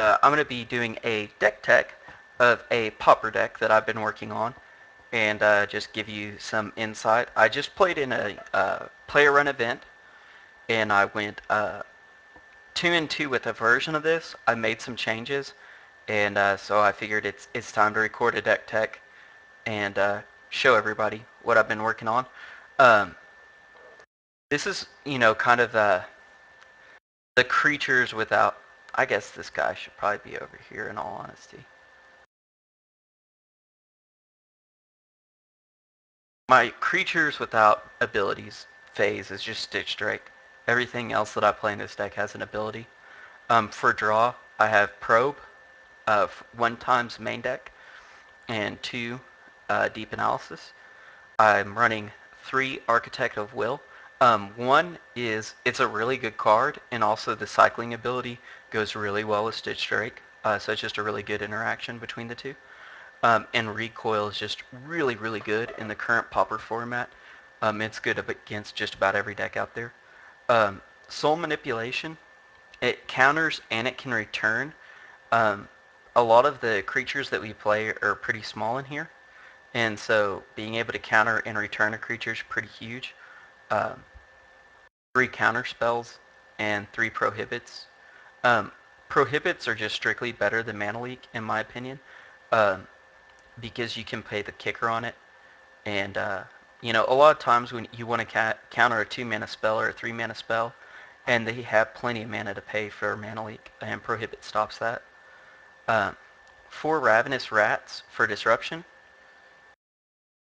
I'm going to be doing a deck tech of a Pauper deck that I've been working on, and just give you some insight. I just played in a player run event, and I went 2-2 with a version of this. I made some changes, and so I figured it's time to record a deck tech and show everybody what I've been working on. Um, this is, kind of the creatures without. I guess this guy should probably be over here in all honesty. My creatures without abilities phase is just Stitch Drake. Everything else that I play in this deck has an ability. For draw, I have Probe, 1 times main deck, and 2 Deep Analysis. I'm running 3 Architect of Will. One is, it's a really good card, and also the cycling ability goes really well with Stitch Drake, so it's just a really good interaction between the two. And Recoil is just really, really good in the current Pauper format. It's good against just about every deck out there. Soul Manipulation, it counters and it can return. Um, a lot of the creatures that we play are pretty small in here, and so being able to counter and return a creature is pretty huge. Um, 3 counter spells and 3 prohibits. Um, Prohibits are just strictly better than Mana Leak, in my opinion, because you can play the kicker on it. And, a lot of times when you want to counter a 2-mana spell or a 3-mana spell, and they have plenty of mana to pay for Mana Leak, and Prohibit stops that. 4 Ravenous Rats for disruption,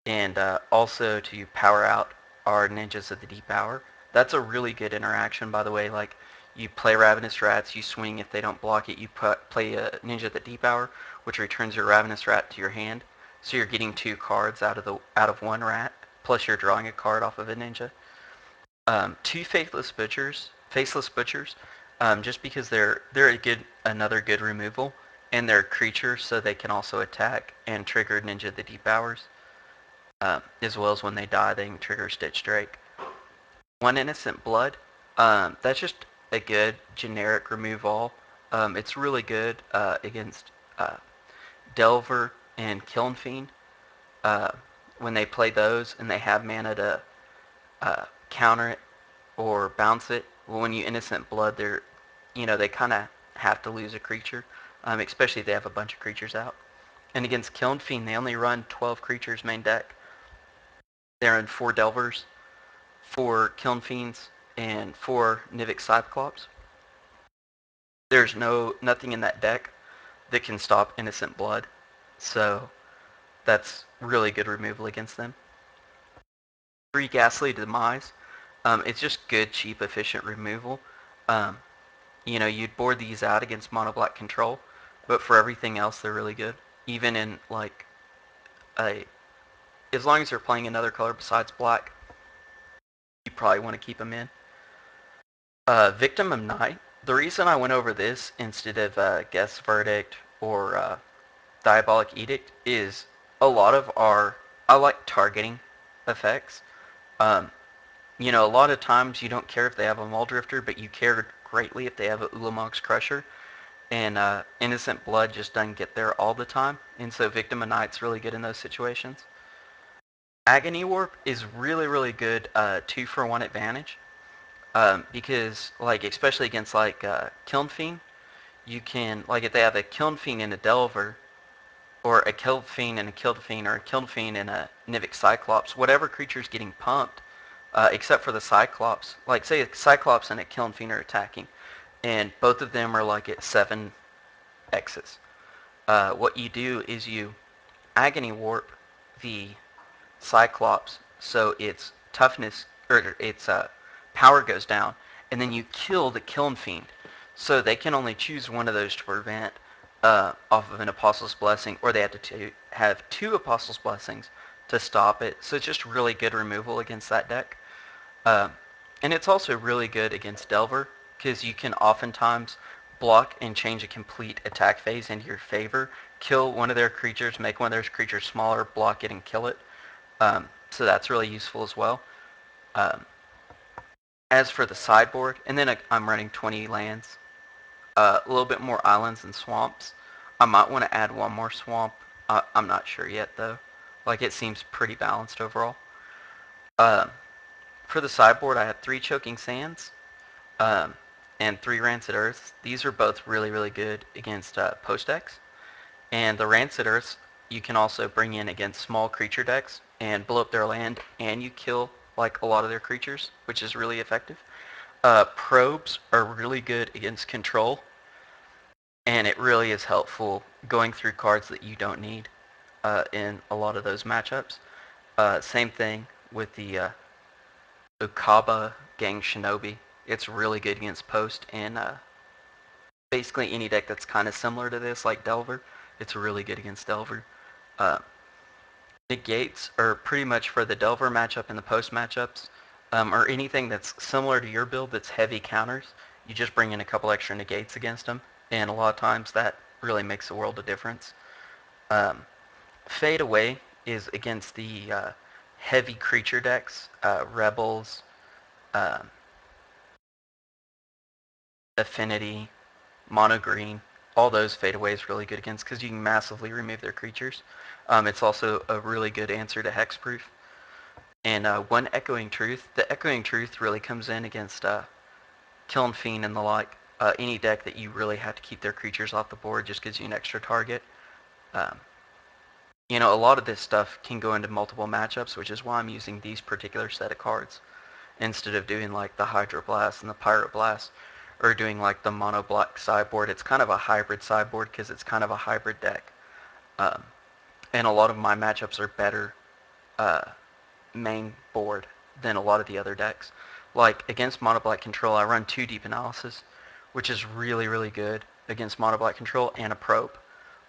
and also to power out our Ninjas of the Deep Hour. That's a really good interaction, by the way. Like, you play Ravenous Rats, you swing. If they don't block it, you play a Ninja of the Deep Hour, which returns your Ravenous Rat to your hand. So you're getting 2 cards out of 1 rat, plus you're drawing a card off of a Ninja. 2 Faceless Butchers, just because they're another good removal, and they're creatures, so they can also attack and trigger Ninja of the Deep Hours. As well as when they die, they can trigger Stitch Drake. 1 Innocent Blood. That's just a good generic remove all. It's really good against Delver and Kiln Fiend. When they play those and they have mana to counter it or bounce it, well, when you Innocent Blood, they kind of have to lose a creature, especially if they have a bunch of creatures out. And against Kiln Fiend, they only run 12 creatures main deck. They're in 4 Delvers, 4 Kiln Fiends, and 4 Nivik Cyclops. There's nothing in that deck that can stop Innocent Blood, so that's really good removal against them. 3 Ghastly Demise. It's just good, cheap, efficient removal. You'd board these out against mono black control, but for everything else, they're really good. Even in as long as they're playing another color besides black, you probably want to keep them in. Victim of Night. The reason I went over this instead of Guess Verdict or Diabolic Edict is a lot of I like targeting effects. A lot of times you don't care if they have a Muldrifter, but you care greatly if they have a Ulamog's Crusher. And Innocent Blood just doesn't get there all the time, and so Victim of Night's really good in those situations. Agony Warp is really, really good 2-for-1 advantage, because, especially against, Kiln Fiend, you can, if they have a Kiln Fiend and a Delver, or a Kiln Fiend and a Kiln Fiend, or a Kiln Fiend and a Nivik Cyclops, whatever creature's getting pumped, except for the Cyclops, say a Cyclops and a Kiln Fiend are attacking, and both of them are, at 7 X's. What you do is you Agony Warp the Cyclops, so its toughness, or its power goes down, and then you kill the Kiln Fiend. So they can only choose one of those to prevent off of an Apostle's Blessing, or they have to have 2 Apostle's Blessings to stop it. So it's just really good removal against that deck. And it's also really good against Delver, because you can oftentimes block and change a complete attack phase into your favor, kill one of their creatures, make one of their creatures smaller, block it, and kill it. So that's really useful as well. As for the sideboard, and then I'm running 20 lands. a little bit more islands and swamps. I might want to add one more swamp. I'm not sure yet though. Like it seems pretty balanced overall. Uh, for the sideboard, I had 3 Choking Sands um, and 3 Rancid Earths. These are both really, really good against post decks. And the Rancid Earths you can also bring in against small creature decks and blow up their land, and you kill like a lot of their creatures, which is really effective. Probes are really good against control, and it really is helpful going through cards that you don't need in a lot of those matchups. Same thing with the Ukaba Gang Shinobi. It's really good against post and basically any deck that's kind of similar to this, like Delver. It's really good against Delver. Uh, Negates are pretty much for the Delver matchup and the post matchups, or anything that's similar to your build that's heavy counters. You just bring in a couple extra negates against them, and a lot of times that really makes a world of difference. Um, Fade Away is against the heavy creature decks, Rebels, um, Affinity, Mono Green. All those Fade Away is really good against because you can massively remove their creatures. It's also a really good answer to Hexproof. And one Echoing Truth. The Echoing Truth really comes in against Kiln Fiend and the like. Any deck that you really have to keep their creatures off the board just gives you an extra target. Um, a lot of this stuff can go into multiple matchups, which is why I'm using these particular set of cards instead of doing like the Hydro Blast and the Pirate Blast, or doing like the Mono Black sideboard. It's kind of a hybrid sideboard because it's kind of a hybrid deck. Um, and a lot of my matchups are better uh, main board than a lot of the other decks. Like against Mono Black Control, I run 2 Deep Analysis, which is really, really good against Mono Black Control, and a Probe.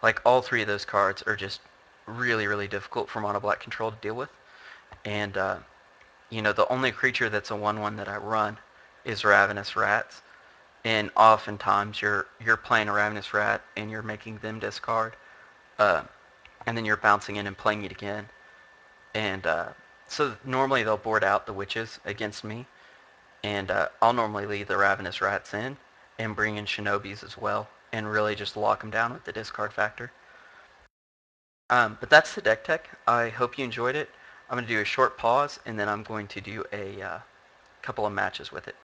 Like all 3 of those cards are just really, really difficult for Mono Black Control to deal with. And the only creature that's a 1/1 that I run is Ravenous Rats. And oftentimes you're playing a Ravenous Rat and you're making them discard, uh, and then you're bouncing in and playing it again. And so normally they'll board out the Witches against me, and I'll normally leave the Ravenous Rats in and bring in Shinobis as well, and really just lock them down with the discard factor. But that's the deck tech. I hope you enjoyed it. I'm going to do a short pause, and then I'm going to do a couple of matches with it.